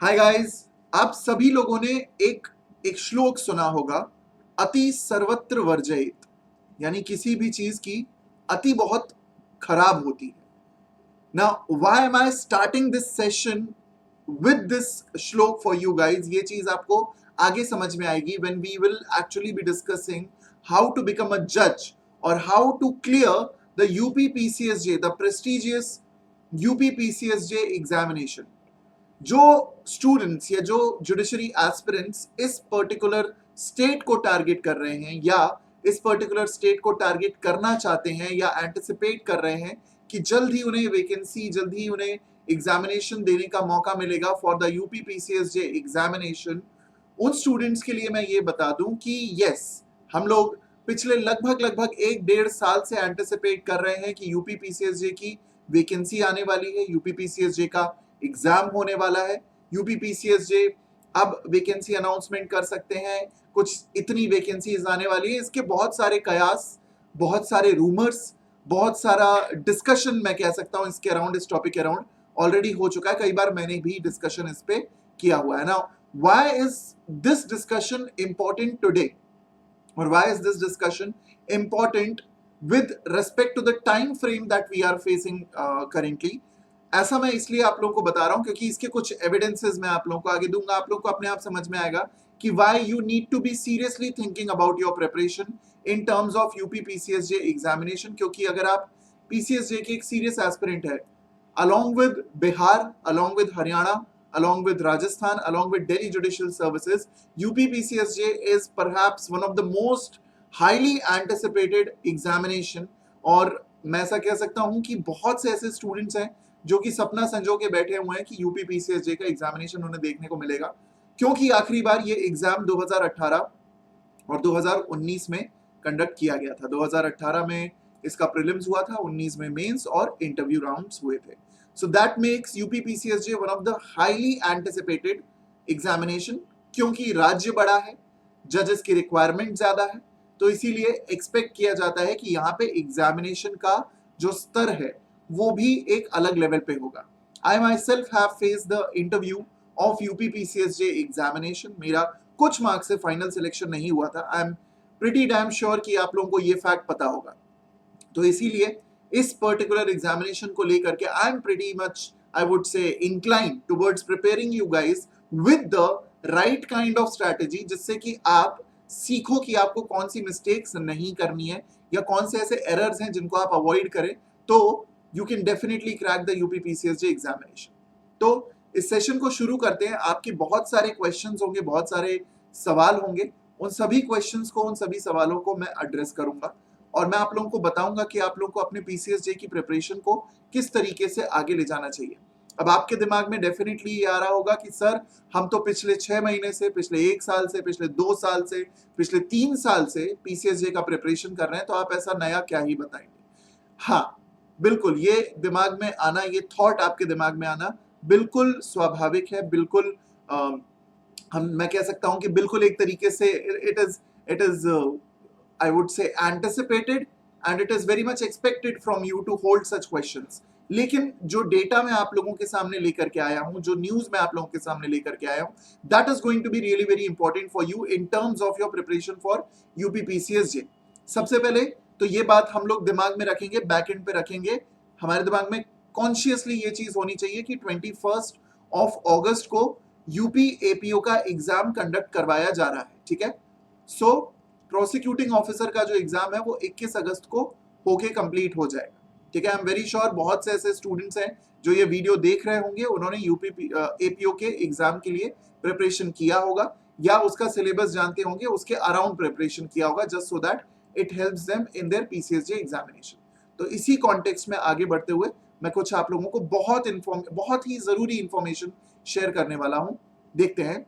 Hi guys. आप सभी लोगों ने एक एक श्लोक सुना होगा, अति सर्वत्र वर्जयेत। यानी किसी भी चीज की अति बहुत खराब होती है। Now why am I starting this session with this shloka for you guys? ये चीज आपको आगे समझ में आएगी when we will actually be discussing how to become a जज और how to clear the UPPCSJ, the prestigious UPPCSJ examination. जो स्टूडेंट्स या जो जुडिशरी एस्पिरेंट्स इस पर्टिकुलर स्टेट को टारगेट कर रहे हैं या इस पर्टिकुलर स्टेट को टारगेट करना चाहते हैं या एंटिसिपेट कर रहे हैं कि जल्द ही उन्हें वैकेंसी, जल्द ही उन्हें एग्जामिनेशन देने का मौका मिलेगा फॉर द यूपीपीसीएसजे एग्जामिनेशन, उन स्टूडेंट्स के लिए मैं ये बता दूं कि यस, हम लोग पिछले लगभग लगभग 1-1.5 साल से एंटिसिपेट कर रहे हैं कि यूपीपीसीएसजे की वैकेंसी आने वाली है, यूपीपीसीएसजे का एग्जाम होने वाला है। यूपीपीसीएसजे अब वैकेंसी अनाउंसमेंट कर सकते हैं, कुछ इतनी वैकेंसीज आने वाली है। इसके बहुत सारे कयास, बहुत सारे रूमर्स, बहुत सारा डिस्कशन मैं कह सकता हूं इसके अराउंड, इस टॉपिक के अराउंड ऑलरेडी हो चुका है। कई बार मैंने भी डिस्कशन इस पे किया हुआ है ना। Why is this discussion important today और why is this discussion important with respect to the time frame that we are facing currently? ऐसा मैं इसलिए आप लोगों को बता रहा हूं क्योंकि इसके कुछ एविडेंसेस मैं आप लोगों को आगे दूंगा। आप लोगों को अपने आप समझ में आएगा कि why you need to be seriously thinking about your preparation in terms of UP PCSJ examination. क्योंकि अगर आप पीसीएसजे के एक सीरियस एस्पिरेंट है, along with Bihar, along with Haryana, along with Rajasthan, along with Delhi Judicial Services, UPPCSJ is perhaps one of the most highly anticipated examination। और मैं ऐसा कह सकता हूं कि बहुत से ऐसे स्टूडेंट्स हैं जो कि सपना संजो के बैठे हुए हैं कि यूपीपीसीएसजे का एग्जामिनेशन उन्हें देखने को मिलेगा, क्योंकि आखिरी बार ये एग्जाम 2018 और 2019 में कंडक्ट किया गया था। 2018 में इसका प्रीलिम्स हुआ था, 19 में मेंस और इंटरव्यू राउंड्स हुए थे। So that makes UPPCSJ one of the highly anticipated examination. क्योंकि राज्य बड़ा है, जजेस की रिक्वायरमेंट ज्यादा है, तो इसीलिए एक्सपेक्ट किया जाता है कि यहाँ पे एग्जामिनेशन का जो स्तर है वो भी एक अलग लेवल पे होगा। I myself have faced the interview of UPPCSJ examination. मेरा कुछ मार्क्स से फाइनल सिलेक्शन नहीं हुआ था। I am pretty damn sure कि आप लोगों को ये फैक्ट पता होगा। तो इसीलिए इस पर्टिकुलर एग्जामिनेशन को लेकर के आई am pretty much, I would से, inclined towards preparing you guys with the right kind of strategy, जिससे कि आप सीखो कि आपको कौन सी मिस्टेक्स नहीं करनी है या कौन से ऐसे एरर्स हैं जिनको आप अवॉइड करें, तो you can definitely crack the UPPCSJ examination. तो इस सेशन को शुरू करते हैं। आपके बहुत सारे क्वेश्चंस होंगे, बहुत सारे सवाल होंगे। उन सभी क्वेश्चंस को, उन सभी सवालों को मैं एड्रेस करूंगा और मैं आप लोगों को बताऊंगा कि आप लोगों को अपने पीसीएसजे की प्रिपरेशन को किस तरीके से आगे ले जाना चाहिए। अब आपके दिमाग में डेफिनेटली ये आ रहा होगा कि सर, हम तो पिछले 6 महीने से, पिछले 1 साल से, पिछले 2 साल से, पिछले 3 साल से पीसीएसजे का प्रिपरेशन कर रहे हैं, तो आप ऐसा नया क्या ही बताएंगे। हाँ, बिल्कुल, ये दिमाग में आना, ये थॉट आपके दिमाग में आना बिल्कुल स्वाभाविक है। बिल्कुल मैं कह सकता हूं कि बिल्कुल एक तरीके से it is I would say anticipated and it is very much expected from you to hold such questions। लेकिन जो डेटा मैं आप लोगों के सामने लेकर के आया हूं, जो न्यूज मैं आप लोगों के सामने लेकर के आया हूं, that is going to be really very important for you in terms of your preparation for UPPCSJ। सबसे पहले तो ये बात हम लोग दिमाग में रखेंगे, बैक एंड पे रखेंगे, हमारे दिमाग में कॉन्शियसली ये चीज होनी चाहिए कि 21 अगस्त को यूपी एपीओ का एग्जाम कंडक्ट करवाया जा रहा है। ठीक है, सो प्रोसिक्यूटिंग ऑफिसर का जो एग्जाम है वो 21 अगस्त को होके कंप्लीट हो जाएगा। ठीक है, आई एम वेरी श्योर बहुत से ऐसे स्टूडेंट्स हैं जो ये वीडियो देख रहे होंगे, उन्होंने यूपी एपीओ के एग्जाम के लिए प्रिपरेशन किया होगा या उसका सिलेबस जानते होंगे, उसके अराउंड प्रिपरेशन किया होगा, just so that it helps them in their PCSJ examination. तो इसी कॉन्टेक्स्ट में आगे बढ़ते हुए मैं कुछ आप लोगों को बहुत ही जरूरी इंफॉर्मेशन शेयर करने वाला हूं। देखते हैं,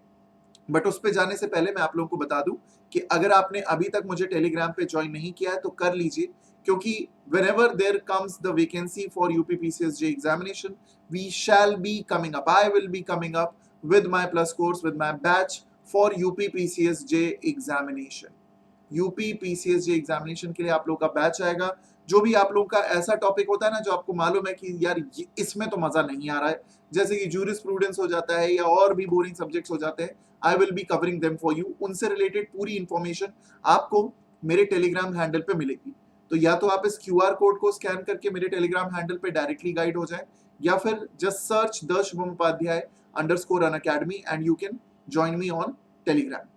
बट उस पे जाने से पहले मैं आप लोगों को बता दूं कि अगर आपने अभी तक मुझे टेलीग्राम पे ज्वाइन नहीं किया है तो कर लीजिए, क्योंकि whenever there comes the vacancy for UPPCSJ examination, we shall be coming up, I will be coming up with my plus course, with my batch for UPPCSJ examination। UP PCSJ examination के लिए आप लोगों का batch आएगा। जो भी आप लोगों का ऐसा टॉपिक होता है ना जो आपको मालूम है कि यार इसमें तो मजा नहीं आ रहा है, जैसे कि जूरिस्प्रूडेंस हो जाता है या और भी बोरिंग सब्जेक्ट्स हो जाते हैं, I will be covering them for you. उनसे रिलेटेड पूरी इंफॉर्मेशन आपको मेरे टेलीग्राम हैंडल पे मिलेगी। तो या तो आप इस क्यूआर कोड को स्कैन करके मेरे टेलीग्राम हैंडल पे डायरेक्टली गाइड हो जाए, या फिर just search the Shubham Upadhyay _Unacademy and you can join me on Telegram.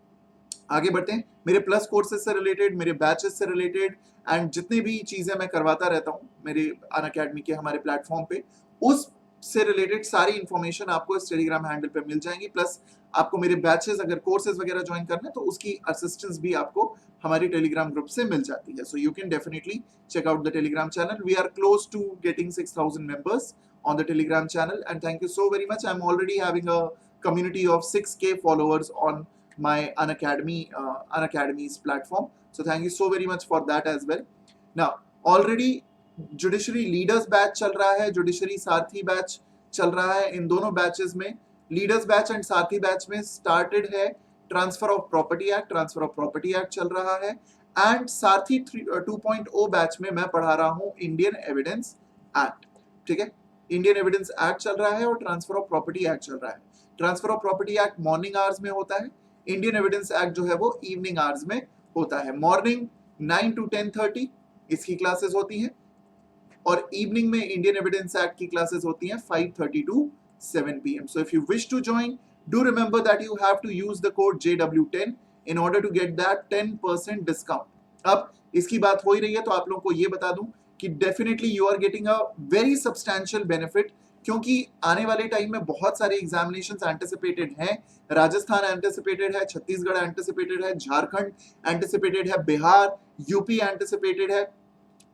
आगे बढ़ते हैं। मेरे प्लस कोर्सेज से रिलेटेड, मेरे बैचेस से रिलेटेड एंड जितनी भी चीजें मैं करवाता रहता हूँ मेरे अनअकैडमी के हमारे प्लेटफॉर्म पे, उस से रिलेटेड सारी इंफॉर्मेशन आपको इस टेलीग्राम हैंडल पे मिल जाएंगी। प्लस आपको मेरे बैचेस अगर कोर्सेज वगैरह ज्वाइन करना है तो उसकी असिस्टेंस भी आपको हमारे टेलीग्राम ग्रुप से मिल जाती है। So you can definitely check out the telegram channel. We are close to getting 6,000 members on the telegram channel, and thank you so very much. I'm already having a community of 6K followers on my Unacademy's platform, so thank you so very much for that as well. Now already judiciary leaders batch चल रहा है, judiciary सारथी batch चल रहा है। इन दोनों batches में, leaders batch and Sarathi batch में started है ट्रांसफर ऑफ प्रॉपर्टी एक्ट चल रहा है, एंड सारथी 2.0 बैच में मैं पढ़ा रहा हूं इंडियन एविडेंस एक्ट। ठीक है, इंडियन एविडेंस एक्ट चल रहा है और ट्रांसफर ऑफ प्रॉपर्टी एक्ट चल रहा है। Transfer of property act morning hours में होता है, इंडियन एविडेंस एक्ट जो है वो इवनिंग आवर्स में होता है। मॉर्निंग 9 to 10:30 इसकी क्लासेस होती हैं, और इवनिंग में इंडियन एविडेंस एक्ट की क्लासेस होती हैं 5:30 to 7 PM. So if you wish to join, do remember that you have to use the code JW10 in order to get that 10% discount. अब इसकी बात हो ही रही है तो आप लोगों को ये बता दूं कि definitely you are getting a very substantial benefit, क्योंकि आने वाले टाइम में बहुत सारे एग्जामिनेशंस एंटिसिपेटेड हैं। राजस्थान एंटिसिपेटेड है, छत्तीसगढ़ एंटिसिपेटेड है, झारखंड एंटिसिपेटेड है, बिहार, यूपी एंटिसिपेटेड है।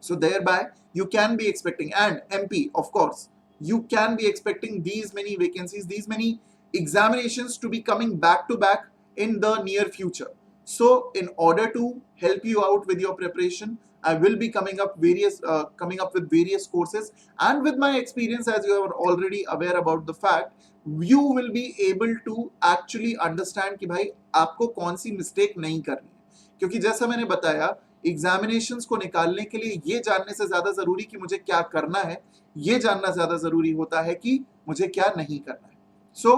So thereby you can be expecting, and MP of course, you can be expecting these many vacancies, these many examinations to be coming back to back in the near future. So in order to help you out with your preparation, I will be coming up with various courses, and with my experience, as you are already aware about the fact, you will be able to actually understand कि भाई आपको कौन सी mistake नहीं करनी है। क्योंकि जैसा मैंने बताया, एग्जामिनेशंस को निकालने के लिए ये जानने से ज्यादा जरूरी कि मुझे क्या करना है, ये जानना ज्यादा जरूरी होता है कि मुझे क्या नहीं करना है। सो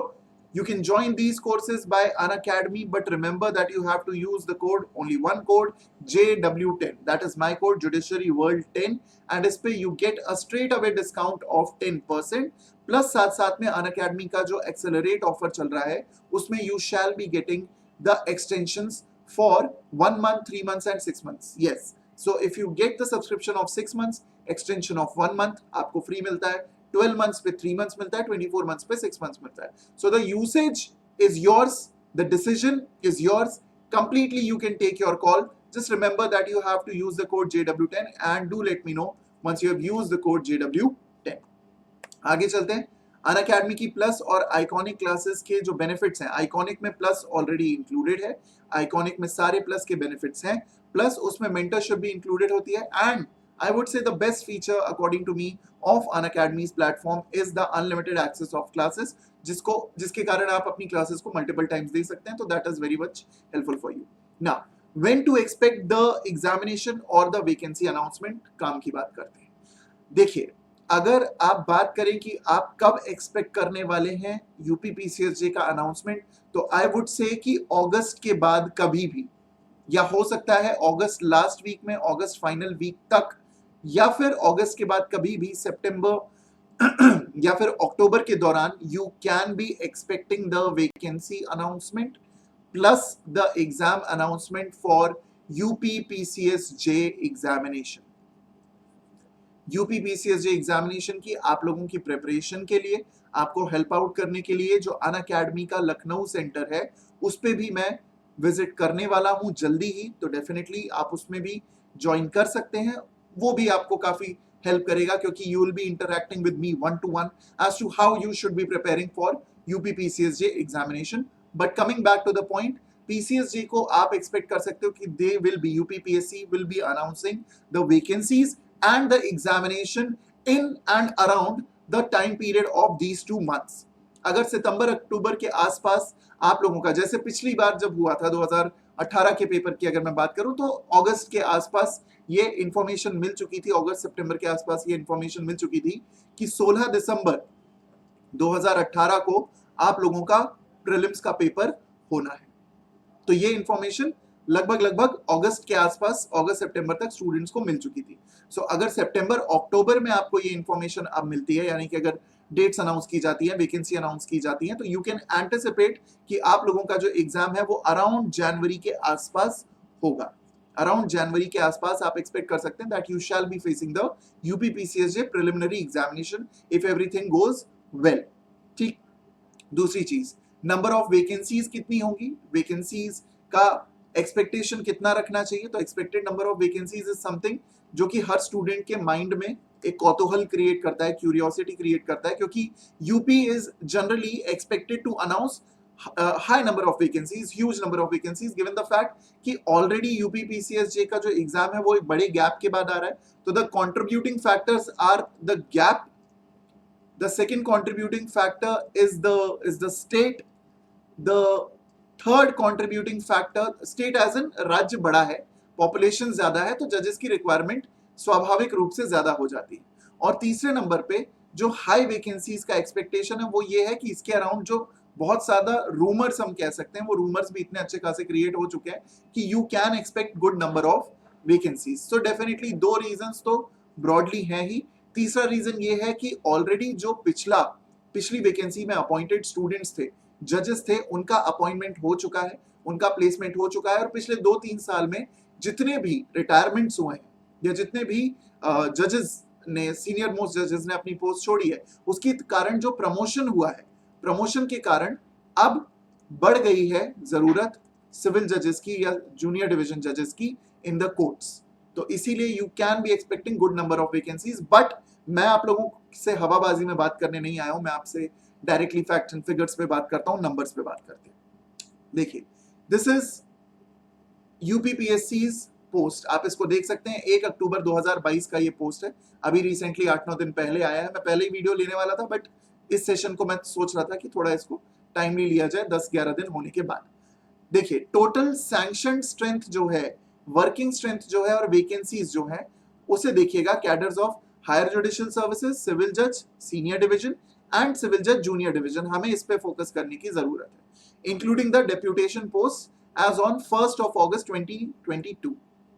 you can join these courses by Unacademy, but remember that you have to use the code, only one code, JW10. That is my code, Judiciary World 10, and इस पे you get a straight away discount of 10%. Plus साथ साथ में Unacademy का जो accelerate offer चल रहा है उसमें you shall be getting the extensions for 1 month, 3 months and 6 months. Yes. So if you get the subscription of 6 months, extension of 1 month आपको फ्री मिलता है, 12 months पे 3 months मिलता है, 24 months पे 6 months मिलता है. So the usage is yours, the decision is yours. Completely you can take your call. Just remember that you have to use the code JW10 and do let me know once you have used the code JW10. आगे चलते हैं। Unacademy की plus और iconic classes के जो benefits हैं, iconic में plus already included है, आइकॉनिक में सारे प्लस के बेनिफिट्स हैं, प्लस उसमें मेंटरशिप भी इंक्लूडेड होती है, and I would say the best feature according to me of Unacademy's platform is the unlimited access of classes, जिसके कारण आप अपनी क्लासेस को मल्टीपल टाइम्स दे सकते हैं। तो that is very much helpful for you. Now when to expect the examination और the vacancy announcement, काम की बात करते हैं। देखिए, अगर आप बात करें कि आप कब एक्सपेक्ट करने वाले हैं यूपी पीसीएसजे का अनाउंसमेंट, तो आई वुड से कि अगस्त के बाद कभी भी, या हो सकता है अगस्त लास्ट वीक में, अगस्त फाइनल वीक तक, या फिर अगस्त के बाद कभी भी सितंबर या फिर अक्टूबर के दौरान you can be expecting the vacancy announcement plus the exam announcement for UP PCSJ examination. UP PCSJ examination की आप लोगों की प्रिपरेशन के लिए, आपको हेल्प आउट करने के लिए जो अनअकैडमी का लखनऊ सेंटर है उस पे भी मैं विजिट करने वाला हूं जल्दी ही, तो डेफिनेटली आप उसमें भी ज्वाइन कर सकते हैं। वो भी आपको काफी हेल्प करेगा, क्योंकि you will be interacting with me 1-to-1 as to how you should be preparing for UP PCSJ examination. But coming back to the point, PCSJ को आप एक्सपेक्ट कर सकते हो कि they will be, UPPSC will be announcing the vacancies and the examination in and around the time period of these 2 months. अगर सितंबर अक्टूबर के आसपास आप लोगों का, जैसे पिछली बार जब हुआ था 18 के पेपर की अगर मैं बात करूं तो अगस्त के आसपास ये इंफॉर्मेशन मिल चुकी थी, अगस्त सितंबर के आसपास ये इंफॉर्मेशन मिल चुकी थी कि 16 दिसंबर 2018 को आप लोगों का प्रीलिम्स का पेपर होना है। तो ये इंफॉर्मेशन लगभग लगभग अगस्त के आसपास, अगस्त सितंबर तक स्टूडेंट्स को मिल चुकी थी। सो अगर सितंबर अक्टूबर में आपको ये इंफॉर्मेशन अब मिलती है, यानी कि अगर डेट्स अनाउंस की जाती है, वैकेंसी अनाउंस की जाती है, तो यू कैन एंटिसिपेट कि आप लोगों का जो एग्जाम है वो अराउंड जनवरी के आसपास होगा। अराउंड जनवरी के आसपास आप एक्सपेक्ट कर सकते हैं that you shall be facing the UPPCSJ preliminary examination if everything goes well. ठीक। दूसरी चीज, नंबर ऑफ वैकेंसीज कितनी होंगी, वैकेंसीज का एक्सपेक्टेशन कितना रखना चाहिए। तो expected number of vacancies is something जो कि हर स्टूडेंट के माइंड में एक कौतूहल क्रिएट करता है, क्यूरियोसिटी क्रिएट करता है, क्योंकि UP is generally expected to announce high number of vacancies, huge number of vacancies, given the fact कि ऑलरेडी यूपी पीसीएसजे का जो एग्जाम है वो एक बड़े गैप के बाद आ रहा है। तो the contributing factors are the gap, the second contributing factor is the state, the third contributing factor, state as in राज्य बड़ा है, population ज्यादा है, तो जजेस की रिक्वायरमेंट स्वाभाविक रूप से ज्यादा हो जाती है। और तीसरे नंबर पे जो हाई वैकेंसीज का एक्सपेक्टेशन है वो ये है कि इसके अराउंड जो बहुत ज्यादा रूमर्स हम कह सकते हैं, वो रूमर्स भी इतने अच्छे खासे क्रिएट हो चुके हैं कि you can expect good number of vacancies. So definitely दो रीजंस तो ब्रॉडली हैं ही। तीसरा रीजन ये है कि ऑलरेडी जो पिछली वैकेंसी में अपॉइंटेड स्टूडेंट्स थे, जजेस थे, उनका अपॉइंटमेंट हो चुका है, उनका प्लेसमेंट हो चुका है, और पिछले 2-3 साल में जितने भी रिटायरमेंट्स हुए हैं या जितने भी जजेस ने, सीनियर मोस्ट जजेस ने अपनी पोस्ट छोड़ी है, उसके कारण जो प्रमोशन हुआ है, प्रमोशन के कारण अब बढ़ गई है जरूरत सिविल जजेस की या जूनियर डिवीजन जजेस की इन द कोर्ट्स। तो इसीलिए you can be expecting good number of vacancies. But मैं आप लोगों से हवाबाजी में बात करने नहीं आया हूं, मैं आपसे डायरेक्टली फैक्ट एंड फिगर्स पे बात करता हूं, नंबर्स पे बात करते हैं। देखिए, दिस इज यूपीपीएससी's पोस्ट, आप इसको देख सकते हैं, 1 अक्टूबर 2022 का ये पोस्ट है, अभी रिसेंटली 8-9 दिन पहले आया है। मैं पहले ही वीडियो लेने वाला था, बट इस सेशन को मैं सोच रहा था कि थोड़ा इसको टाइमली लिया जाए 10-11 दिन होने के बाद। देखिए, टोटल सैंक्शन स्ट्रेंथ जो है, वर्किंग स्ट्रेंथ जो है, और वैकेंसीज जो है, उसे देखिएगा। Cadres of higher judicial services, civil जज सीनियर डिवीजन एंड सिविल जज जूनियर डिवीजन, हमें इस पे फोकस करने की जरूरत है, including the deputation post as on 1 अगस्त 2022।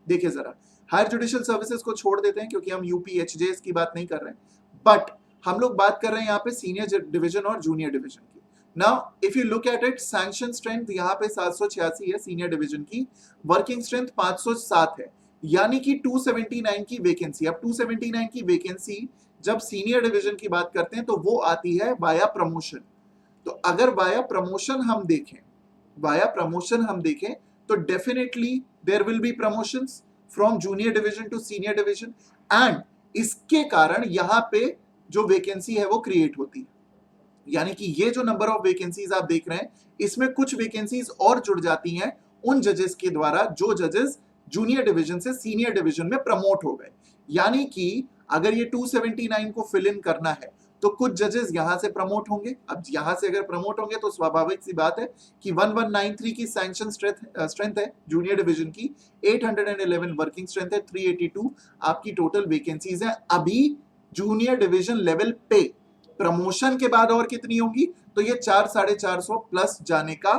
देखिए जरा, हायर जुडिशियल सर्विसेज को छोड़ देते हैं क्योंकि हम यूपीएचजेएस की बात नहीं कर रहे हैं, बट हम लोग बात कर रहे हैं यहाँ पे सीनियर डिवीजन और जूनियर डिवीजन की। Now if you look at it, sanction strength यहाँ पे 786 है सीनियर डिवीजन की, वर्किंग स्ट्रेंथ 507 है, यानी कि 279 की वैकेंसी। अब 279 की वैकेंसी जब सीनियर डिवीजन की बात करते हैं तो वो आती है वाया प्रमोशन। तो अगर वाया प्रमोशन हम देखें तो definitely there will be promotions from junior division to senior division, and इसके कारण यहाँ पे जो वैकेंसी है वो क्रिएट होती है। यानी कि ये जो नंबर ऑफ वैकेंसीज आप देख रहे हैं, इसमें कुछ वैकेंसीज और जुड़ जाती हैं उन जजेस के द्वारा जो जजेस जूनियर डिवीजन से सीनियर डिवीजन में प्रमोट हो गए। यानी कि अगर ये 279 को फिल इन करना है तो कुछ जजेस यहां से प्रमोट होंगे। अब यहां से अगर प्रमोट होंगे तो स्वाभाविक सी बात है कि 1193 की सैंक्शन स्ट्रेंथ है जूनियर डिवीजन की, 811 वर्किंग स्ट्रेंथ है, 382 आपकी टोटल वैकेंसीज है। अभी जूनियर डिवीजन लेवल पे प्रमोशन के बाद और कितनी होंगी, तो ये 400-450 प्लस जाने का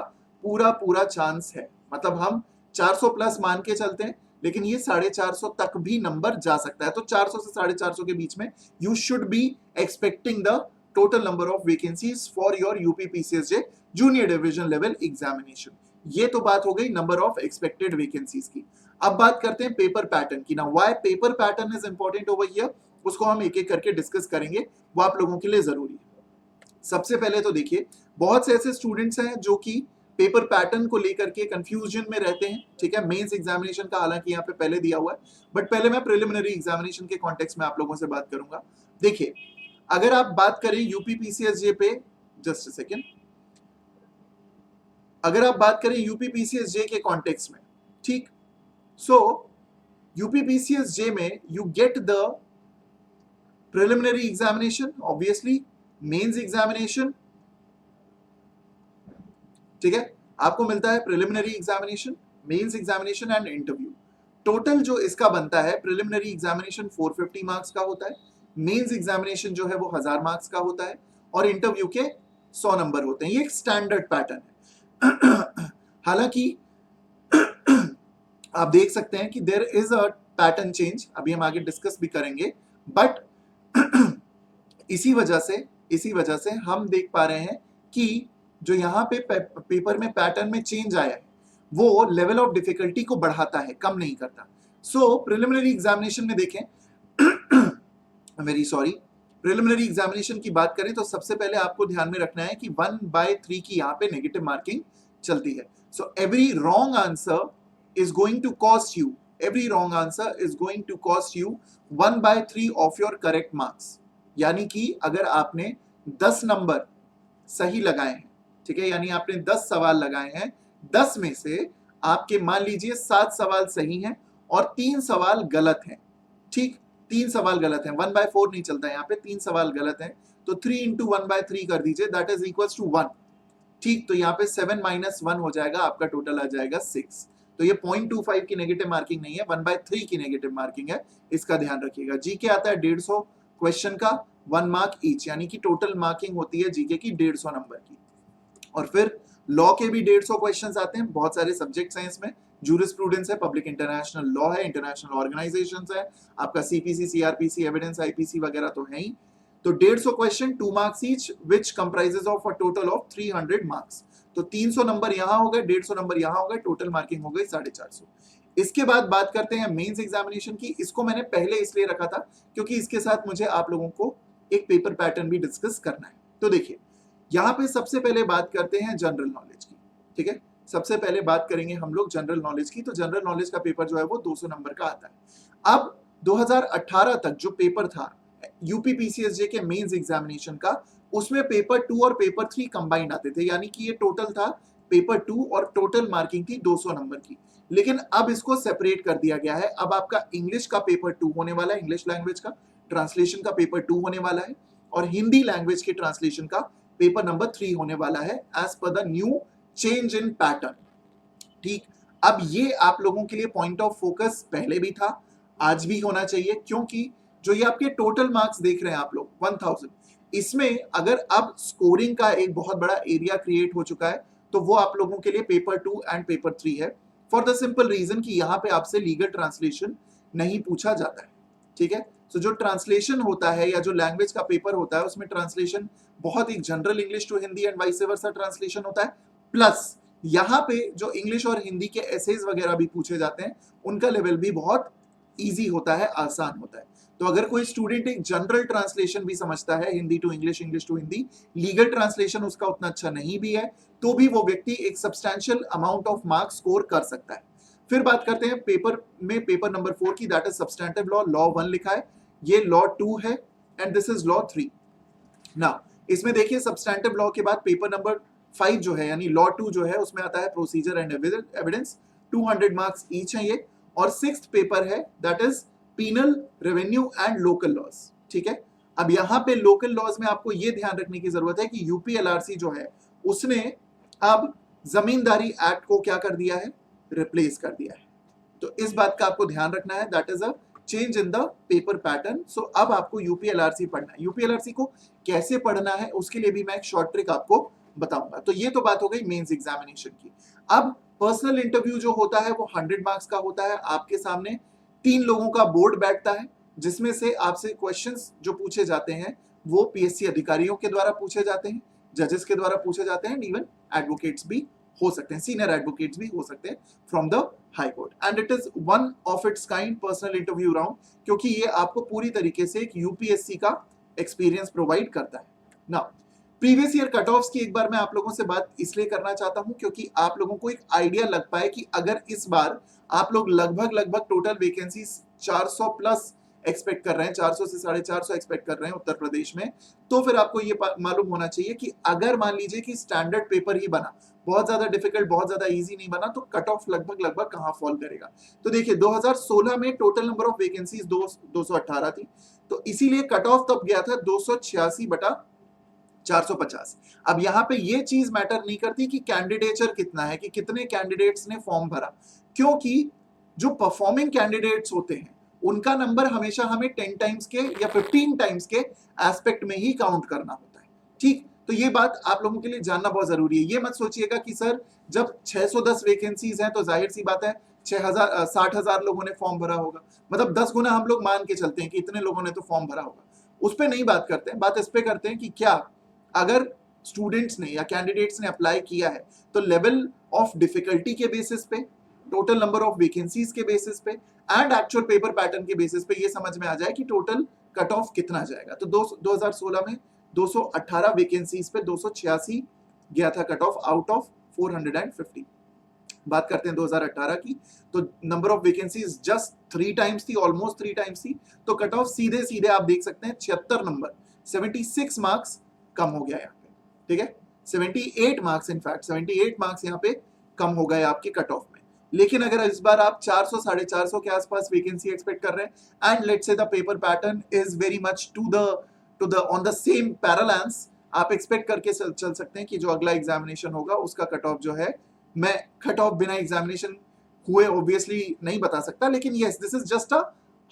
पूरा चांस है। मतलब हम 400 प्लस मान के चलते हैं, लेकिन ये 450 तक भी नंबर जा सकता है। तो 400 से 450 के बीच में you should be expecting the total number of vacancies for your UPPCSJ junior division level examination. ये तो बात हो गई नंबर ऑफ एक्सपेक्टेड वैकेंसीज की। अब बात करते हैं पेपर पैटर्न की। ना why paper pattern is important over here, उसको हम एक एक करके डिस्कस करेंगे, वो आप लोगों के लिए जरूरी है। सबसे पहले तो देखिए, बहुत से ऐसे स्टूडेंट्स हैं जो कि पेपर पैटर्न को लेकर के कंफ्यूजन में रहते हैं। ठीक है, मेंस एग्जामिनेशन का हालांकि यहाँ पे पहले दिया हुआ है, बट पहले मैं प्रिलिमिनरी एग्जामिनेशन के कॉन्टेक्स्ट में आप लोगों से बात करूंगा। देखिए, अगर आप बात करें यूपीपीसीएसजे पे, जस्ट अ सेकेंड, अगर आप बात करें यूपीपीसीएसजे के कॉन्टेक्स्ट में, ठीक, सो यूपीपीसीएसजे में you get the preliminary examination, obviously mains examination, ठीक है, आपको मिलता है preliminary examination, mains examination and interview. Total जो इसका बनता है, प्रिलिमिनरी एग्जामिनेशन 450 मार्क्स का होता है, मेंस एग्जामिनेशन जो है वो 1000 मार्क्स का होता है, और इंटरव्यू के 100 नंबर होते हैं। ये एक स्टैंडर्ड पैटर्न है। हालांकि आप देख सकते हैं कि there is a pattern change, अभी हम आगे डिस्कस भी करेंगे, बट इसी वजह से हम देख पा रहे हैं कि जो यहाँ पे पेपर में पैटर्न में चेंज आया है वो लेवल ऑफ डिफिकल्टी को बढ़ाता है, कम नहीं करता। सो प्रिलिमिनरी एग्जामिनेशन में देखें, वेरी सॉरी, प्रिलिमिनरी एग्जामिनेशन की बात करें तो सबसे पहले आपको ध्यान में रखना है कि 1/3 की यहाँ पे नेगेटिव मार्किंग चलती है। So every wrong answer is going to cost you, every wrong answer is going to cost you 1/3 of your correct marks। यानी कि अगर आपने 10 नंबर सही लगाए हैं, ठीक है, यानी आपने 10 सवाल लगाए हैं, 10 में से आपके मान लीजिए 7 सवाल सही हैं और 3 सवाल गलत हैं, ठीक, 3 सवाल गलत हैं, 1/4 नहीं चलता है यहाँ पे, 3 सवाल गलत हैं, तो 3 into 1/3 कर दीजिए, दैट इज इक्वल्स टू 1, ठीक। तो यहाँ पे 7 - 1 हो जाएगा, आपका टोटल आ जाएगा 6। तो ये 0.25 की नेगेटिव मार्किंग नहीं है, 1/3 की नेगेटिव मार्किंग है, इसका ध्यान रखिएगा। जीके आता है 150 क्वेश्चन का, 1 मार्क ईच, यानी कि टोटल मार्किंग होती है जीके की 150 नंबर की। और फिर लॉ के भी 150 क्वेश्चंस आते हैं, बहुत सारे सब्जेक्ट्स हैं इसमें, जूरिस्प्रूडेंस है, पब्लिक इंटरनेशनल लॉ है, इंटरनेशनल ऑर्गेनाइजेशंस है, आपका सीपीसी, सीआरपीसी, एविडेंस, आईपीसी वगैरह तो है ही। तो 150 question, 2 marks each, which comprises of a total of 300 marks. तो 300 नंबर यहां हो गए, 150 नंबर यहां हो गए, टोटल मार्किंग हो गई 450। इसके बाद बात करते हैं मेंस एग्जामिनेशन की। इसको मैंने पहले इसलिए रखा था क्योंकि इसके साथ मुझे आप लोगों को एक पेपर पैटर्न भी डिस्कस करना है। तो देखिए, यहाँ पे सबसे पहले बात करते हैं जनरल नॉलेज की, ठीक है, सबसे पहले बात करेंगे हम लोग जनरल नॉलेज की। तो जनरल नॉलेज का पेपर जो है वो 200 नंबर का आता है। अब 2018 तक जो पेपर था यूपी पीसीएसजे के मेंस एग्जामिनेशन का, उसमें पेपर 2 और पेपर 3 कंबाइंड आते थे, यानी कि ये टोटल था पेपर 2 और टोटल मार्किंग थी 200 नंबर की। लेकिन अब इसको सेपरेट कर दिया गया है, अब आपका इंग्लिश का पेपर 2 होने वाला है, इंग्लिश लैंग्वेज का ट्रांसलेशन का पेपर 2 होने वाला है, और हिंदी लैंग्वेज के ट्रांसलेशन का पेपर नंबर 3 होने वाला है, as per the new change in pattern, ठीक। अब ये आप लोगों के लिए पॉइंट ऑफ फोकस पहले भी था, आज भी होना चाहिए, क्योंकि जो ये आपके टोटल मार्क्स देख रहे हैं आप लोग 1000, इसमें अगर अब स्कोरिंग का एक बहुत बड़ा एरिया क्रिएट हो चुका है, तो वो आप लोगों के लिए पेपर 2 एंड पेपर 3 है, फॉर द सिंपल रीजन कि यहाँ पे आपसे लीगल ट्रांसलेशन नहीं पूछा जाता है, ठीक है। तो जो ट्रांसलेशन होता है या जो लैंग्वेज का पेपर होता है, उसमें ट्रांसलेशन बहुत एक general English to Hindi and vice versa translation होता है, प्लस यहाँ पे जो इंग्लिश और हिंदी के एसेज वगैरह भी पूछे जाते हैं, उनका लेवल भी बहुत इजी होता है, आसान होता है। तो अगर कोई स्टूडेंट एक जनरल ट्रांसलेशन भी समझता है, Hindi to English, English to Hindi, legal translation उसका उतना अच्छा नहीं भी है, तो भी वो व्यक्ति एक substantial amount of marks score कर सकता है। फिर बात करते हैं पेपर में, पेपर नंबर 4 की, that is substantive law. Law 1 लिखा है, ये लॉ 2 है, and this is law 3। Now इसमें देखिए, सब्सटैंटिव लॉ के बाद पेपर नंबर 5 जो है, यानी लॉ 2 जो है, उसमें आता है procedure and evidence, 200 marks each है ये, और 6th पेपर है, that is penal, revenue and local laws, ठीक है। अब यहाँ पे लोकल लॉज में आपको ये ध्यान रखने की जरूरत है कि यूपीएलआरसी जो है, उसने अब जमींदारी एक्ट को क्या कर दिया है, रिप्लेस कर दिया है। तो इस बात का आपको ध्यान रखना है, that is a change in the paper pattern. So अब आपको यूपीएलआरसी पढ़ना है। यूपीएलआरसी को कैसे पढ़ना है उसके लिए भी मैं एक शॉर्ट ट्रिक आपको बताऊंगा। तो ये तो बात हो गई मेंस एग्जामिनेशन की। अब पर्सनल इंटरव्यू जो होता है वो 100 मार्क्स का होता है। आपके सामने 3 लोगों का बोर्ड बैठता है, जिसमें से आपसे क्वेश्चंस जो पूछे जाते हैं वो पीएससी अधिकारियों के द्वारा पूछे जाते हैं, जजेस के द्वारा पूछे जाते हैं, इवन एडवोकेट्स भी हो सकते हैं, सीनियर एडवोकेट्स भी हो सकते हैं from the high court, and it is one of its kind personal interview round, क्योंकि ये आपको पूरी तरीके से एक यूपीएससी का एक्सपीरियंस प्रोवाइड करता है। Now previous year cut offs की एक बार मैं आप लोगों से बात इसलिए करना चाहता हूं क्योंकि आप लोगों को एक आइडिया लग पाए कि अगर इस बार आप लोग लगभग टोटल वैकेंसीज 400 प्लस एक्सपेक्ट कर रहे हैं, 400 से 450 एक्सपेक्ट कर रहे हैं उत्तर प्रदेश में, तो फिर आपको ये मालूम होना चाहिए कि अगर मान लीजिए कि स्टैंडर्ड पेपर ही बना, बहुत ज्यादा डिफिकल्ट, बहुत ज्यादा इजी नहीं बना, तो कट ऑफ लगभग कहां फॉल करेगा। तो देखिए 2016 में टोटल नंबर ऑफ वैकेंसीज 218 थी, तो इसीलिए कट ऑफ तब गया था 286/100, 450। अब यहाँ पे ये चीज मैटर नहीं करती कि कैंडिडेचर कितना है, कि कितने कैंडिडेट्स ने फॉर्म भरा, क्योंकि जो परफॉर्मिंग कैंडिडेट्स होते हैं उनका नंबर हमेशा हमें 10 टाइम्स के या 15 टाइम्स के एस्पेक्ट में ही काउंट करना होता है। ठीक, तो ये बात आप लोगों के लिए जानना बहुत जरूरी है। ये मत सोचिएगा कि सर जब 610 वैकेंसीज हैं तो जाहिर सी बात है 60,000 लोगों ने फॉर्म भरा होगा, मतलब 10 गुना हम लोग मान के चलते हैं कि इतने लोगों ने तो फॉर्म भरा होगा। उस पर नहीं बात करते हैं, बात इस पे करते हैं कि क्या अगर स्टूडेंट्स ने या कैंडिडेट्स ने अप्लाई किया है तो लेवल ऑफ डिफिकल्टी के बेसिस पे, टोटल नंबर ऑफ वैकेंसीज के बेसिस पे एंड एक्चुअल पेपर पैटर्न के बेसिस पे ये समझ में आ जाए कि टोटल कट ऑफ कितना जाएगा। तो 2016 में 218 वैकेंसीज पे 286 गया था कट ऑफ आउट ऑफ 450। बात करते हैं 2018 की, तो number of vacancies just 3 times थी, ऑलमोस्ट 3 टाइम्स थी, तो कट ऑफ सीधे सीधे आप देख सकते हैं 76 नंबर, 76 मार्क्स कम हो गया यहाँ पे। ठीक है, 78 मार्क्स, इनफैक्ट 78 मार्क्स यहाँ पे कम हो गए आपके कट ऑफ में। लेकिन अगर इस बार आप 400 450 के आसपास वैकेंसी एक्सपेक्ट कर रहे हैं and let's say the paper pattern is very much to the on the same parallels, आप एक्सपेक्ट करके चल सकते हैं कि जो अगला एग्जामिनेशन होगा उसका कट ऑफ जो है, मैं कट ऑफ बिना एग्जामिनेशन हुए ऑब्वियसली नहीं बता सकता, लेकिन yes this is just a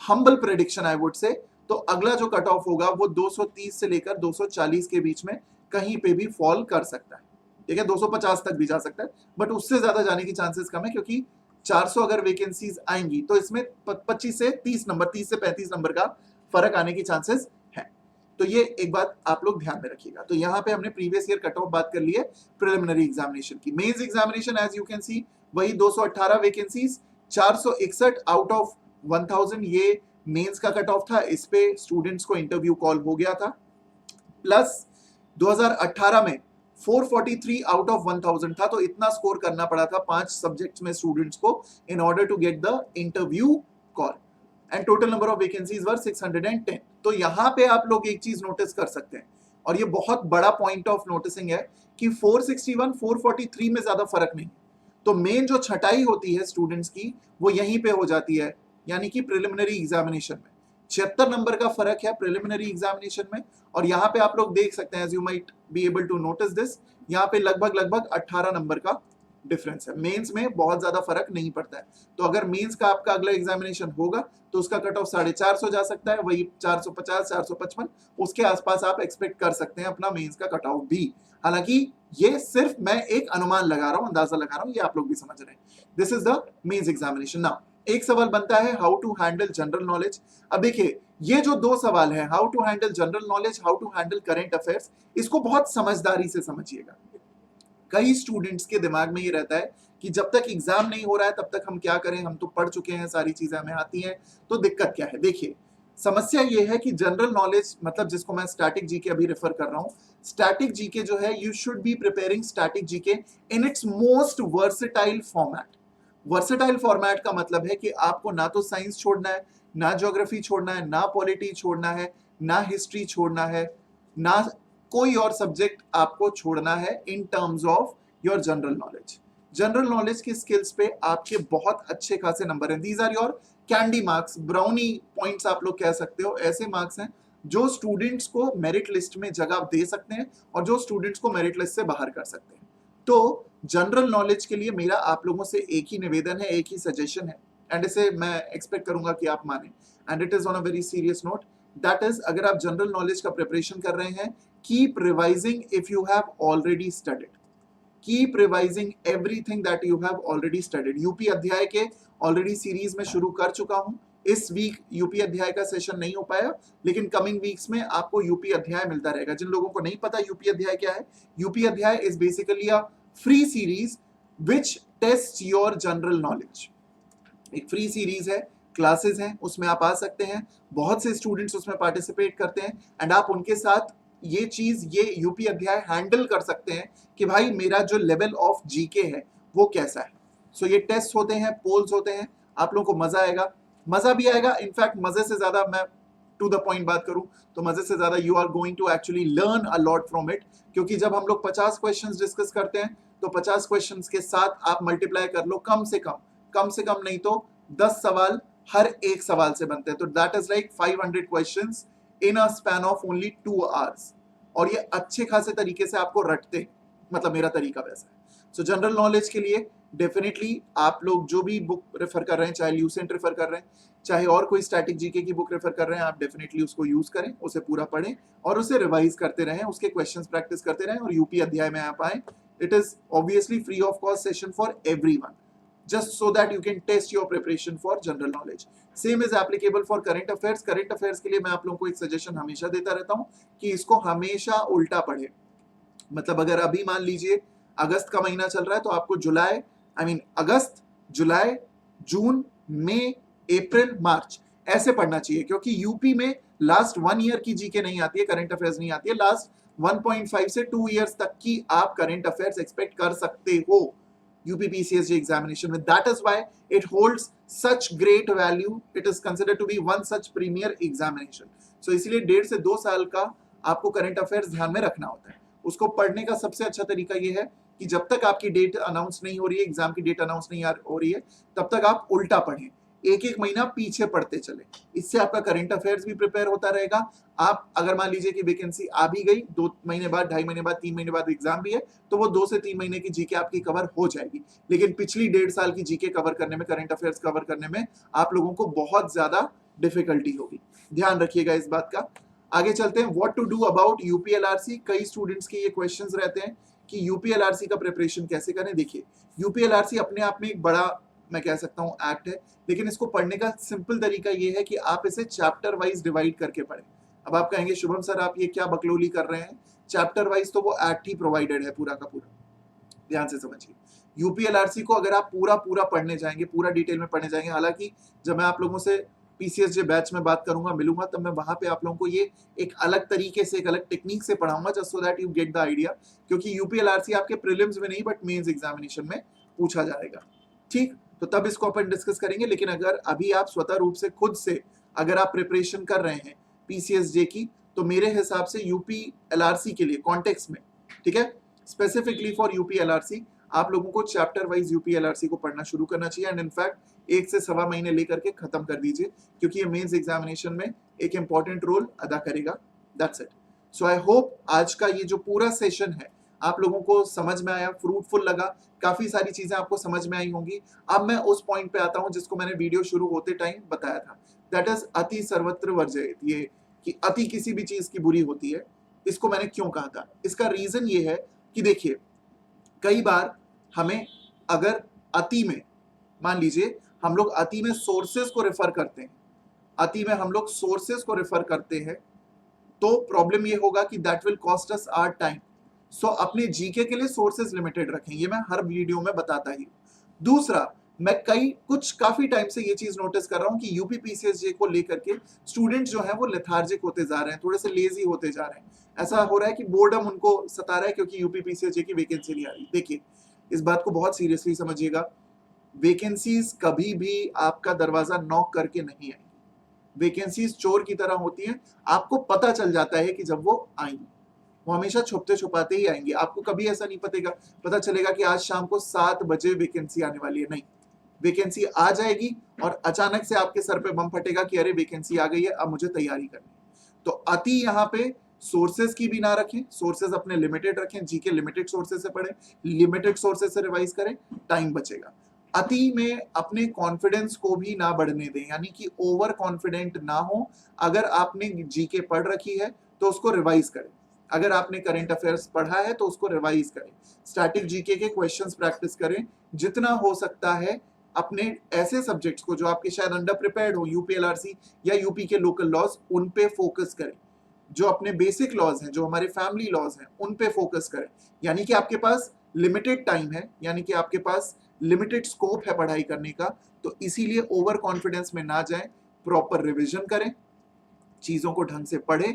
humble prediction I would से। तो अगला जो कट ऑफ होगा वो 230 से लेकर 240 के बीच में कहीं पे भी फॉल कर सकता है। ठीक है, 250 तक भी जा सकता है, बट उससे ज्यादा जाने की चांसेस कम है, क्योंकि 400 अगर वैकेंसीज आएंगी तो इसमें 25 से 30 नंबर, 30 से 35 नंबर का फर्क आने की चांसेस है। तो ये एक बात आप लोग ध्यान में रखिएगा। तो यहाँ पे हमने प्रीवियस ईयर कट ऑफ बात कर ली है प्रिलिमिनरी एग्जामिनेशन की। Mains examination as you can see वही 218 वैकेंसीज, 461 आउट ऑफ 1000 ये मेंस का कट ऑफ था। इस पे स्टूडेंट्स को इंटरव्यू कॉल हो गया था, प्लस 2018 में 443 आउट ऑफ 1000 था, तो इतना स्कोर करना पड़ा था 5 सब्जेक्ट्स में स्टूडेंट्स को in order to get the interview call and total number of vacancies were 610। तो यहाँ पे आप लोग एक चीज नोटिस कर सकते हैं, और ये बहुत बड़ा पॉइंट ऑफ नोटिसिंग है कि 461 443 में ज्यादा फर्क नहीं। तो मेन जो छटाई होती है स्टूडेंट्स की वो यहीं पे हो जाती है, यानी कि प्रिलिमिनरी एग्जामिनेशन में 76 नंबर का फर्क है प्रिलिमिनरी एग्जामिनेशन में। और यहाँ पे आप लोग देख सकते हैं, as you might be able to notice this, यहाँ पे लगभग 18 नंबर का डिफरेंस है। मेंस में बहुत ज्यादा फर्क नहीं पड़ता है। तो अगर मेंस का आपका अगला एग्जामिनेशन होगा तो उसका कट ऑफ 450 जा सकता है, वही 450 455 उसके आसपास आप एक्सपेक्ट कर सकते हैं अपना मेंस का कट ऑफ भी। हालांकि ये सिर्फ मैं एक अनुमान लगा रहा हूं, अंदाजा लगा रहा हूं, ये आप लोग भी समझ रहे हैं। This is the mains examination. Now एक सवाल बनता है how to handle general knowledge. अब देखिए ये जो 2 सवाल है, how to handle general knowledge, how to handle current affairs, इसको बहुत समझदारी से समझिएगा। कई स्टूडेंट्स के दिमाग में ये रहता है कि जब तक एग्जाम नहीं हो रहा है तब तक हम क्या करें, हम तो पढ़ चुके हैं, सारी चीजें हमें आती हैं, तो दिक्कत क्या है। देखिए समस्या ये है कि जनरल नॉलेज, मतलब जिसको मैं स्टैटिक जीके अभी रेफर कर रहा हूं, स्टैटिक जीके जो है you should be preparing static GK in its most versatile format. Versatile format का मतलब है कि आपको ना तो साइंस छोड़ना है, ना ज्योग्राफी छोड़ना है, ना पॉलिटी छोड़ना है, ना हिस्ट्री छोड़ना है, ना कोई और सब्जेक्ट आपको छोड़ना है in terms of your general knowledge. General knowledge की स्किल्स पे आपके बहुत अच्छे खासे नंबर हैं। These are your candy marks, brownie points आप लोग कह सकते हो। ऐसे मार्क्स हैं जो स्टूडेंट्स को मेरिट लिस्ट में जगह दे सकते हैं और जो स्टूडेंट्स को मेरिट लिस्ट से बाहर कर सकते हैं। तो जनरल नॉलेज के लिए मेरा आप लोगों से एक ही निवेदन है, एक ही सजेशन है, एंड इसे मैं एक्सपेक्ट करूंगा कि आप माने, and it is on a very serious note. That is, अगर आप जनरल नॉलेज का प्रिपरेशन कर रहे हैं, keep revising if you have already studied, keep revising everything that you have already studied. UP अध्याय के ऑलरेडी सीरीज में शुरू कर चुका हूं। इस वीक यूपी अध्याय का सेशन नहीं हो पाया, लेकिन कमिंग वीक्स में आपको यूपी अध्याय मिलता रहेगा। जिन लोगों को नहीं पता यूपी अध्याय क्या है, UP Adhyay is basically a free series which test your general knowledge. एक फ्री सीरीज है, क्लासेस हैं, उसमें आप आ सकते हैं, बहुत से स्टूडेंट्स उसमें पार्टिसिपेट करते हैं एंड आप उनके साथ ये चीज, ये यूपी अध्याय हैंडल कर सकते हैं कि भाई मेरा जो लेवल ऑफ जीके है वो कैसा है। सो ये टेस्ट होते हैं, पोल्स होते हैं, आप लोगों को मजा आएगा, मजा भी आएगा। इनफैक्ट मजे से ज्यादा, मैं टू द पॉइंट बात करूं तो मजे से ज्यादा you are going to actually learn a lot from it. क्योंकि जब हम लोग 50 क्वेश्चंस डिस्कस करते हैं तो 50 क्वेश्चंस के साथ आप मल्टीप्लाई कर लो, कम से कम नहीं तो 10 सवाल हर एक सवाल से बनते हैं। तो that is like 500 questions in a span of only 2 hours. और ये अच्छे खासे तरीके से आपको रटते हैं, मतलब मेरा तरीका वैसा है। सो जनरल नॉलेज के लिए डेफिनेटली आप लोग जो भी बुक रेफर कर रहे हैं, चाहे ल्यूसेंट रेफर कर रहे हैं, चाहे और कोई स्टैटिक जीके की बुक रेफर कर रहे हैं, आप डेफिनेटली उसको यूज करें, उसे पूरा पढ़ें और उसे रिवाइज करते रहें, उसके क्वेश्चंस प्रैक्टिस करते रहें और यूपी अध्याय में आप आए। It is obviously free of cost session for everyone, just so that you can test your preparation for general knowledge. Same is applicable for current affairs. Current affairs के लिए मैं आप लोगों को एक सजेशन हमेशा देता रहता हूँ कि इसको हमेशा उल्टा पढ़े। मतलब अगर अभी मान लीजिए अगस्त का महीना चल रहा है तो आपको अगस्त, जुलाई, जून, मई, अप्रैल, मार्च ऐसे पढ़ना चाहिए, क्योंकि यूपी में लास्ट 1 ईयर की जीके नहीं आती है, करंट अफेयर्स नहीं आती है। लास्ट 1.5 से 2 ईयर्स तक की आप करंट अफेयर्स एक्सपेक्ट कर सकते हो UP PCSJ examination में. That is why it holds such great value. It is considered to be one such premier examination. So इसलिए 1.5 से 2 साल का आपको करंट अफेयर्स ध्यान में रखना होता है। उसको पढ़ने का सबसे अच्छा तरीका ये है कि जब तक आपकी डेट अनाउंस नहीं हो रही है, एग्जाम की डेट अनाउंस नहीं हो रही है, तब तक आप उल्टा पढ़ें, एक एक महीना पीछे पढ़ते चले। इससे आपका करंट अफेयर्स भी प्रिपेयर होता रहेगा। आप अगर मान लीजिए कि वैकेंसी आ भी गई, 2 महीने बाद, 2.5 महीने बाद, 3 महीने बाद एग्जाम भी है, तो वो 2 से 3 महीने की जीके आपकी कवर हो जाएगी। लेकिन पिछली 1.5 साल की जीके कवर करने में, करंट अफेयर्स कवर करने में आप लोगों को बहुत ज्यादा डिफिकल्टी होगी। ध्यान रखिएगा इस बात का। आगे चलते हैं, व्हाट टू डू अबाउट यूपीएलआरसी। कई स्टूडेंट्स के ये क्वेश्चंस रहते हैं कि यूपीएलआरसी का प्रिपरेशन कैसे करें। देखिए, यूपीएलआरसी अपने आप में एक बड़ा, मैं कह सकता हूं, एक्ट है, लेकिन इसको पढ़ने का सिंपल तरीका ये है कि आप इसे चैप्टर वाइज डिवाइड करके पढ़ें। अब आप कहेंगे शुभम सर आप ये क्या बकलोली कर रहे हैं, चैप्टर वाइज तो वो एक्ट ही प्रोवाइडेड है पूरा का पूरा। ध्यान से समझिए, यूपीएलआरसी को अगर आप पूरा पूरा पढ़ने जाएंगे, पूरा डिटेल में पढ़ने जाएंगे, हालांकि जब मैं आप लोगों से पीसीएसजे बैच में बात करूंगा, मिलूंगा, तब मैं वहां पे आप लोगों को ये एक अलग तरीके से, एक अलग टेक्निक से पढ़ाऊंगा, just so that you get the idea. क्योंकि यूपीएलआरसी आपके प्रीलिम्स में नहीं बट मेंस एग्जामिनेशन में पूछा जाएगा। ठीक, तो तब इसको अपन डिस्कस करेंगे। लेकिन अगर अभी आप स्वतः रूप से खुद से अगर आप प्रिपरेशन कर रहे हैं पीसीएसजे की, तो मेरे हिसाब से यूपीएलआरसी के लिए कॉन्टेक्स्ट में, ठीक है, स्पेसिफिकली फॉर यूपीएलआरसी आप लोगों को चैप्टर वाइज यूपीएलआरसी को पढ़ना शुरू करना चाहिए। एंड इनफैक्ट 1 से सवा महीने लेकर के खत्म कर दीजिए, क्योंकि ये मेंस एग्जामिनेशन में एक इंपॉर्टेंट रोल अदा करेगा। That's it. So I hope आज का ये जो पूरा सेशन है आप लोगों को समझ में आया, फ्रूटफुल लगा, काफी सारी चीजें आपको समझ में आई होंगी। अब मैं उस पॉइंट पे आता हूं जिसको मैंने वीडियो शुरू होते टाइम बताया था, दैट इज अति सर्वत्र वर्जयेत। ये कि अति किसी भी चीज की बुरी होती है, इसको मैंने क्यों कहा था? इसका रीजन ये है कि देखिए, कई बार हमें अगर अति में, मान लीजिए हम लोग अति में सोर्सेस को रेफर करते हैं, अति में हम लोग सोर्सेस को रेफर करते हैं, तो प्रॉब्लम ये होगा कि that will cost us our time. So अपने जीके के लिए सोर्सेज लिमिटेड रखें, ये मैं हर वीडियो में बताता ही हूं। दूसरा, मैं काफी टाइम से ये चीज नोटिस कर रहा हूं कि यूपी पीसीएसजे को लेकर के स्टूडेंट्स जो हैं वो लेथार्जिक होते जा रहे हैं, थोड़े से लेजी होते जा रहे हैं। ऐसा हो रहा है कि बोर्डम उनको सता रहा है क्योंकि यूपी पीसीएसजे की वैकेंसी नहीं आ रही। देखिए, इस बात को बहुत सीरियसली समझिएगा, वैकेंसीज कभी भी आपका दरवाजा नॉक करके नहीं आएंगी। वैकेंसीज चोर की तरह होती हैं, आपको पता चल जाता है कि जब वो आएंगी, वो हमेशा छुपते छुपाते ही आएंगे। आपको कभी ऐसा नहीं पता चलेगा कि आज शाम को 7 बजे वैकेंसी आने वाली है। नहीं, वैकेंसी आ जाएगी और अचानक से आपके सर पे बम फटेगा कि अरे वैकेंसी आ गई है, अब मुझे तैयारी करनी है। तो अति यहाँ पे सोर्सेज की भी ना रखें, सोर्सेज अपने लिमिटेड रखें, जीके लिमिटेड सोर्सेज से पढ़ें, लिमिटेड सोर्सेज से रिवाइज करें, टाइम बचेगा। अति में अपने कॉन्फिडेंस को भी ना बढ़ने दें, यानी कि ओवर कॉन्फिडेंट ना हो। अगर आपने जीके पढ़ रखी है तो उसको रिवाइज करें, अगर आपने करंट अफेयर्स पढ़ा है तो उसको रिवाइज करें, स्टैटिक जीके के क्वेश्चंस प्रैक्टिस करें, जितना हो सकता है अपने ऐसे सब्जेक्ट्स को जो आपके शायद अंडर प्रिपेयर्ड हो, यूपीएलआरसी या यूपी के लोकल लॉज, उन पे फोकस करें। जो अपने बेसिक लॉज हैं, जो हमारे फैमिली लॉज हैं, उन पे फोकस करें। यानी कि आपके पास लिमिटेड टाइम है, यानी कि आपके पास लिमिटेड स्कोप है पढ़ाई करने का, तो इसीलिए ओवर कॉन्फिडेंस में ना जाएं, प्रॉपर रिवीजन करें, चीजों को ढंग से पढ़ें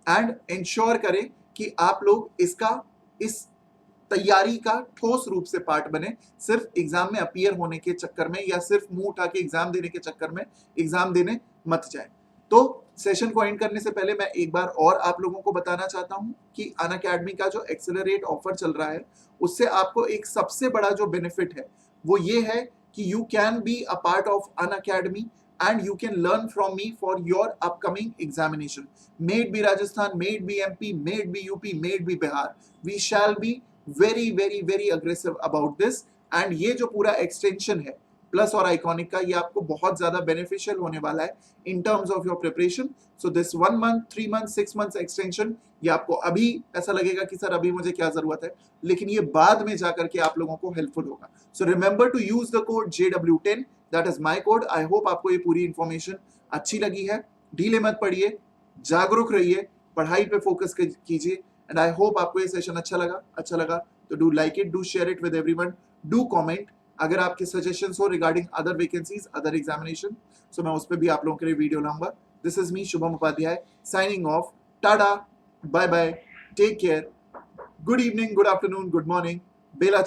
एंड इंश्योर करें कि आप लोग इस तैयारी का ठोस रूप से पार्ट बने। सिर्फ एग्जाम में अपीयर होने के चक्कर में या सिर्फ मुंह उठा के एग्जाम देने के चक्कर में एग्जाम देने मत जाए। तो सेशन को एंड करने से पहले मैं एक बार और आप लोगों को बताना चाहता हूं कि अनअकैडमी का जो एक्सेलरेट ऑफर चल रहा है, उससे आपको एक सबसे बड़ा जो बेनिफिट है वो ये है कि you can be a part of Unacademy and you can learn from me for your upcoming examination. May it be Rajasthan, may it be MP, may it be UP, may it be Bihar. We shall be very very very aggressive about this. And ये जो पूरा extension है plus और iconic का, ये आपको बहुत ज्यादा बेनिफिशियल होने वाला है in terms of your preparation. So this 1 month, 3 months, 6 months extension, ये आपको अभी ऐसा लगेगा कि सर अभी मुझे क्या जरूरत है, लेकिन ये बाद में जाकर के आप लोगों को हेल्पफुल होगा. So remember to use the code JW10, that is my code. I hope आपको ये पूरी इंफॉर्मेशन अच्छी लगी है. ढीले मत पड़िए, जागरूक रहिए, पढ़ाई पे फोकस कीजिए. एंड आई होप आपको ये सेशन अच्छा लगा तो do like it, do share it with everyone, do comment. अगर आपके सजेशंस हो regarding other vacancies, other examination, so मैं उस पर भी आप लोगों के लिए वीडियो लाऊंगा. This is me Shubham Upadhyay signing off. Tata, bye bye, take care, good evening, good afternoon, good morning, Bela.